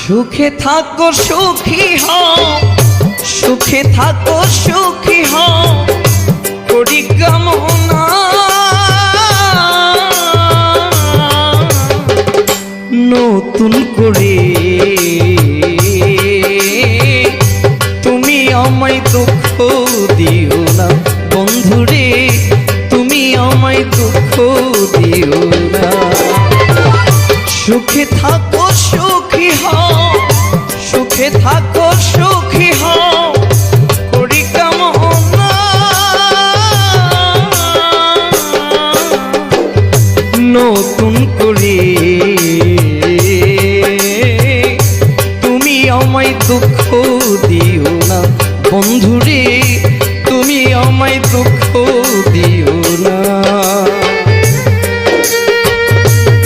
সুখে থাকো সুখী হও, সুখে থাকো সুখী হও করি কামনা। নতুন করে তুমি আমায় দুঃখ দিও না বন্ধুরে, তুমি আমায় দুঃখ দিও না। সুখে থাকো সুখী হও, সুখে থাকো সুখী হও করি কামনা। নতুন করে তুমি আমায় দুঃখ